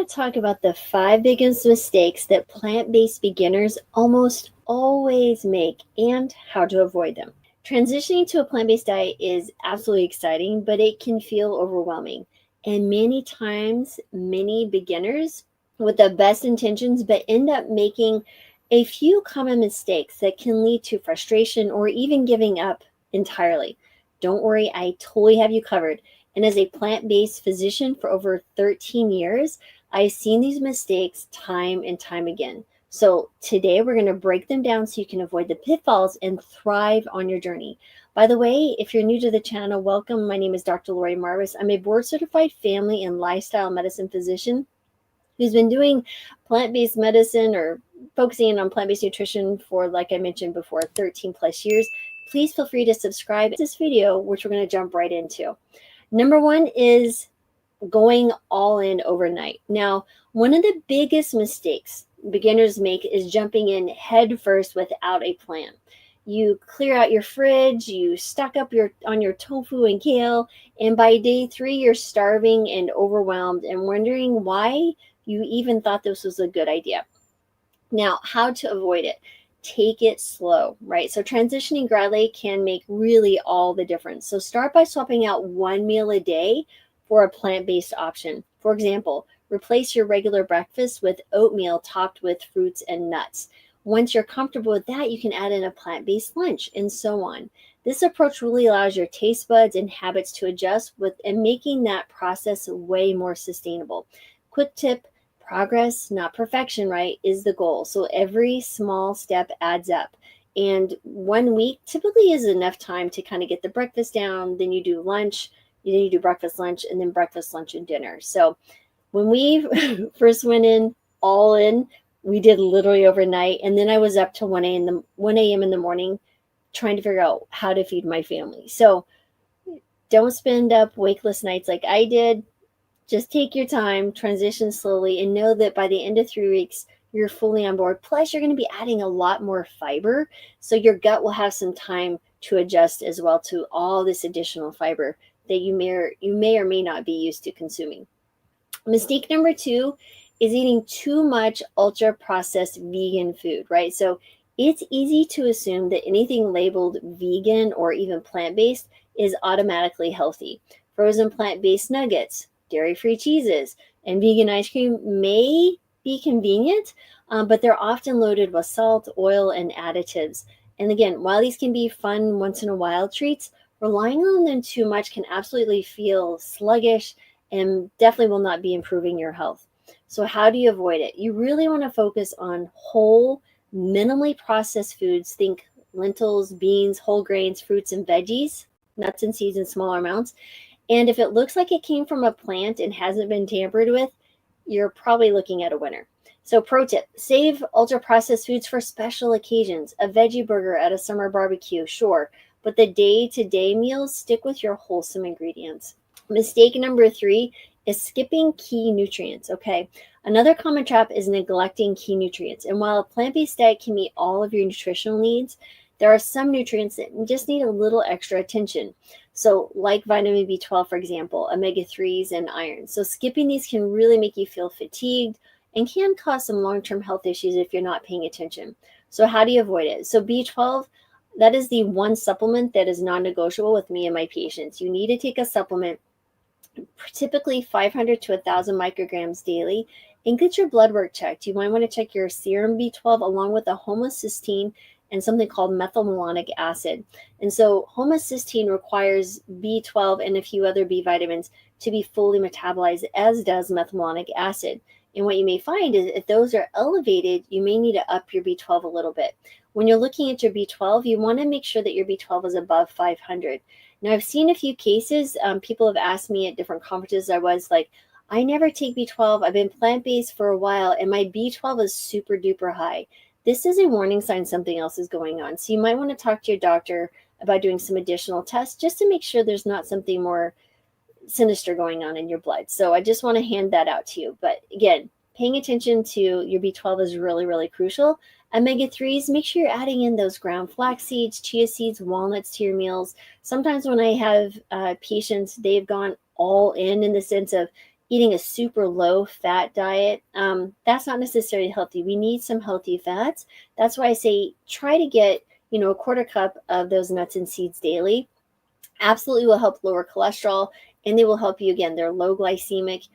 going to talk about the 5 biggest mistakes that plant-based beginners almost always make and how to avoid them. Transitioning to a plant-based diet is absolutely exciting, but it can feel overwhelming. And many times, many beginners with the best intentions, but end up making a few common mistakes that can lead to frustration or even giving up entirely. Don't worry, I totally have you covered. And as a plant-based physician for over 13 years, I've seen these mistakes time and time again. So today we're going to break them down so you can avoid the pitfalls and thrive on your journey. By the way, if you're new to the channel, welcome. My name is Dr. Lori Marvis. I'm a board-certified family and lifestyle medicine physician who's been doing plant-based medicine or focusing on plant-based nutrition for, like I mentioned before, 13 plus years. Please feel free to subscribe to this video, which we're going to jump right into. Number one is going all in overnight. Now, one of the biggest mistakes beginners make is jumping in head first without a plan. You clear out your fridge, you stock up on your tofu and kale, and by day 3, you're starving and overwhelmed and wondering why you even thought this was a good idea. Now, how to avoid it? Take it slow, right? So transitioning gradually can make really all the difference. So start by swapping out one meal a day for a plant-based option. For example, replace your regular breakfast with oatmeal topped with fruits and nuts. Once you're comfortable with that, you can add in a plant-based lunch and so on. This approach really allows your taste buds and habits to adjust and making that process way more sustainable. Quick tip, progress, not perfection, right, is the goal. So every small step adds up. And 1 week typically is enough time to kind of get the breakfast down. Then you do lunch, then you do breakfast, lunch, and then breakfast, lunch, and dinner. So when we first went in, all in, we did literally overnight. And then I was up till 1 a.m. in the morning trying to figure out how to feed my family. So don't spend up wakeless nights like I did. Just take your time, transition slowly, and know that by the end of 3 weeks, you're fully on board. Plus, you're going to be adding a lot more fiber, so your gut will have some time to adjust as well to all this additional fiber that you may or may not be used to consuming. Mistake number 2 is eating too much ultra-processed vegan food, right? So it's easy to assume that anything labeled vegan or even plant-based is automatically healthy. Frozen plant-based nuggets, dairy-free cheeses, and vegan ice cream may be convenient, but they're often loaded with salt, oil, and additives. And again, while these can be fun once in a while treats, relying on them too much can absolutely feel sluggish and definitely will not be improving your health. So how do you avoid it? You really want to focus on whole, minimally processed foods. Think lentils, beans, whole grains, fruits, and veggies, nuts and seeds in smaller amounts. And if it looks like it came from a plant and hasn't been tampered with, you're probably looking at a winner. So pro tip, save ultra-processed foods for special occasions. A veggie burger at a summer barbecue, sure. But the day-to-day meals, stick with your wholesome ingredients. Mistake number 3 is skipping key nutrients, okay? Another common trap is neglecting key nutrients. And while a plant-based diet can meet all of your nutritional needs, there are some nutrients that just need a little extra attention. So like vitamin B12, for example, omega-3s and iron. So skipping these can really make you feel fatigued and can cause some long-term health issues if you're not paying attention. So how do you avoid it? So B12, that is the one supplement that is non-negotiable with me and my patients. You need to take a supplement, typically 500 to 1,000 micrograms daily, and get your blood work checked. You might want to check your serum B12 along with a homocysteine and something called methylmalonic acid. And so homocysteine requires B12 and a few other B vitamins to be fully metabolized, as does methylmalonic acid. And what you may find is if those are elevated, you may need to up your B12 a little bit. When you're looking at your B12, you want to make sure that your B12 is above 500. Now, I've seen a few cases. People have asked me at different conferences, I was like, I never take B12. I've been plant-based for a while, and my B12 is super duper high. This is a warning sign something else is going on. So you might want to talk to your doctor about doing some additional tests just to make sure there's not something more sinister going on in your blood. So I just want to hand that out to you. But again, paying attention to your B12 is really, really crucial. Omega-3s, make sure you're adding in those ground flax seeds, chia seeds, walnuts to your meals. Sometimes when I have patients, they've gone all in the sense of eating a super low fat diet, that's not necessarily healthy. We need some healthy fats. That's why I say try to get, a quarter cup of those nuts and seeds daily. Absolutely will help lower cholesterol, and they will help you again. They're low glycemic.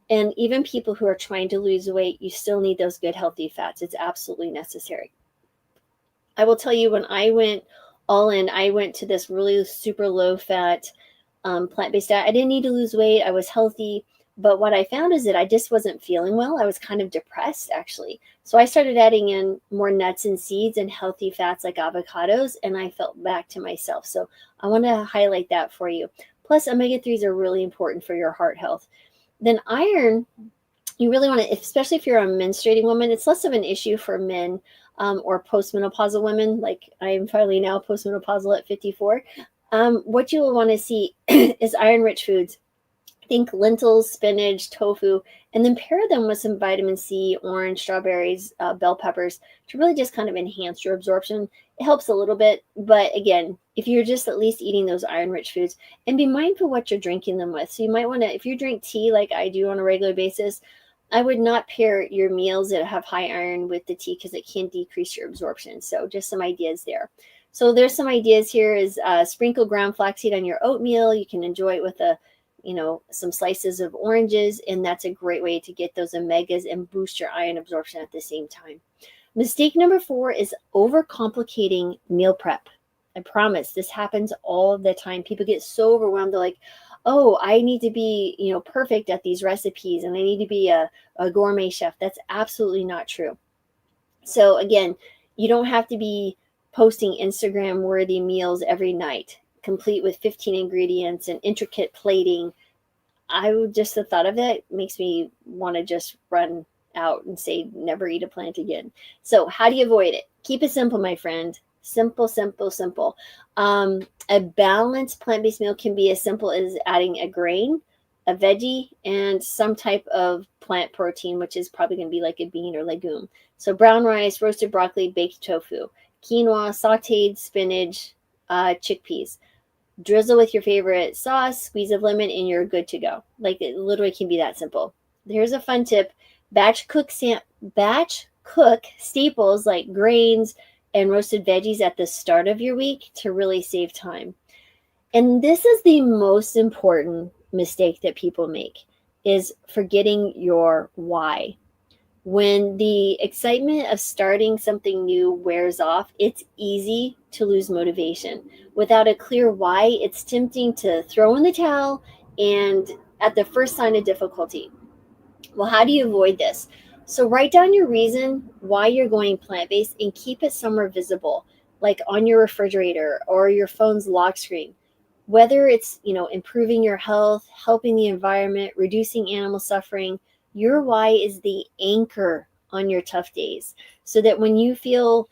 And even people who are trying to lose weight, you still need those good healthy fats. It's absolutely necessary. I will tell you, when I went all in, I went to this really super low fat plant-based diet. I didn't need to lose weight. I was healthy. But what I found is that I just wasn't feeling well. I was kind of depressed, actually. So I started adding in more nuts and seeds and healthy fats like avocados, and I felt back to myself. So I want to highlight that for you. Plus, omega-3s are really important for your heart health. Then iron, you really want to, especially if you're a menstruating woman, it's less of an issue for men or postmenopausal women. Like I am finally now postmenopausal at 54. What you will want to see is iron-rich foods. Think lentils, spinach, tofu, and then pair them with some vitamin C, orange, strawberries, bell peppers to really just kind of enhance your absorption. It helps a little bit, but again, if you're just at least eating those iron-rich foods, and be mindful what you're drinking them with. So you might want to, if you drink tea like I do on a regular basis, I would not pair your meals that have high iron with the tea because it can decrease your absorption. So just some ideas there. So there's some ideas here is sprinkle ground flaxseed on your oatmeal. You can enjoy it with some slices of oranges, and that's a great way to get those omegas and boost your iron absorption at the same time. Mistake number 4 is overcomplicating meal prep. I promise this happens all the time. People get so overwhelmed. They're like, oh, I need to be, perfect at these recipes and I need to be a gourmet chef. That's absolutely not true. So again, you don't have to be posting Instagram worthy meals every night, complete with 15 ingredients and intricate plating. The thought of it makes me want to just run out and say, never eat a plant again. So how do you avoid it? Keep it simple, my friend. Simple, simple, simple. A balanced plant-based meal can be as simple as adding a grain, a veggie, and some type of plant protein, which is probably going to be like a bean or legume. So brown rice, roasted broccoli, baked tofu, quinoa, sauteed spinach, chickpeas. Drizzle with your favorite sauce, squeeze of lemon, and you're good to go. Like it literally can be that simple. Here's a fun tip. Batch cook staples like grains and roasted veggies at the start of your week to really save time. And this is the most important mistake that people make, is forgetting your why. When the excitement of starting something new wears off, it's easy to lose motivation. Without a clear why, it's tempting to throw in the towel and at the first sign of difficulty. Well, how do you avoid this? So write down your reason why you're going plant-based and keep it somewhere visible, like on your refrigerator or your phone's lock screen. Whether it's, improving your health, helping the environment, reducing animal suffering, your why is the anchor on your tough days. So that when you feel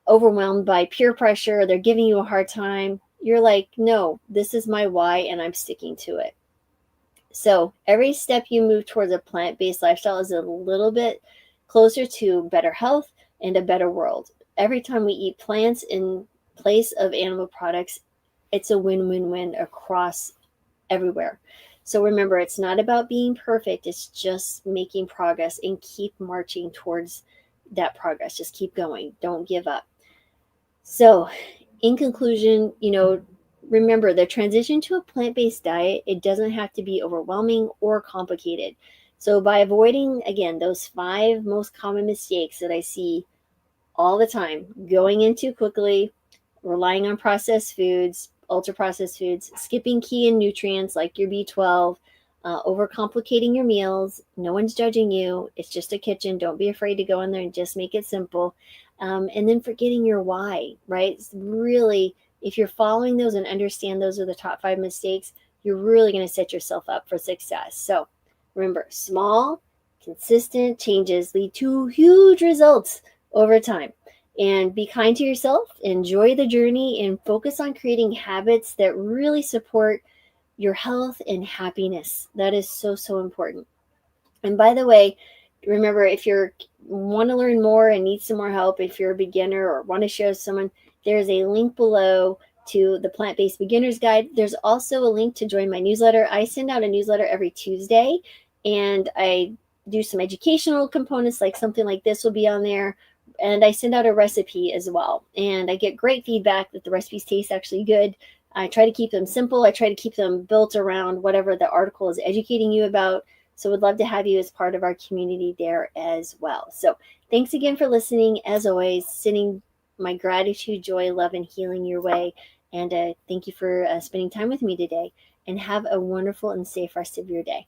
overwhelmed by peer pressure, they're giving you a hard time, you're like, no, this is my why and I'm sticking to it. So every step you move towards a plant-based lifestyle is a little bit closer to better health and a better world. Every time we eat plants in place of animal products, it's a win-win-win across everywhere. So remember, it's not about being perfect. It's just making progress and keep marching towards that progress. Just keep going. Don't give up. So in conclusion, remember the transition to a plant-based diet, it doesn't have to be overwhelming or complicated. So by avoiding, again, those 5 most common mistakes that I see all the time, going in too quickly, relying on processed foods, ultra processed foods, skipping key and nutrients like your B12, overcomplicating your meals. No one's judging you. It's just a kitchen. Don't be afraid to go in there and just make it simple. And then forgetting your why, right? It's really, if you're following those and understand those are the top 5 mistakes, you're really going to set yourself up for success. So remember, small, consistent changes lead to huge results over time. And be kind to yourself, enjoy the journey, and focus on creating habits that really support your health and happiness. That is so, so important. And by the way, remember, if you want to learn more and need some more help, if you're a beginner or want to share with someone, there's a link below to the Plant-Based Beginner's Guide. There's also a link to join my newsletter. I send out a newsletter every Tuesday, and I do some educational components, like something like this will be on there. And I send out a recipe as well. And I get great feedback that the recipes taste actually good. I try to keep them simple. I try to keep them built around whatever the article is educating you about. So would love to have you as part of our community there as well. So thanks again for listening. As always, sending my gratitude, joy, love, and healing your way. And thank you for spending time with me today. And have a wonderful and safe rest of your day.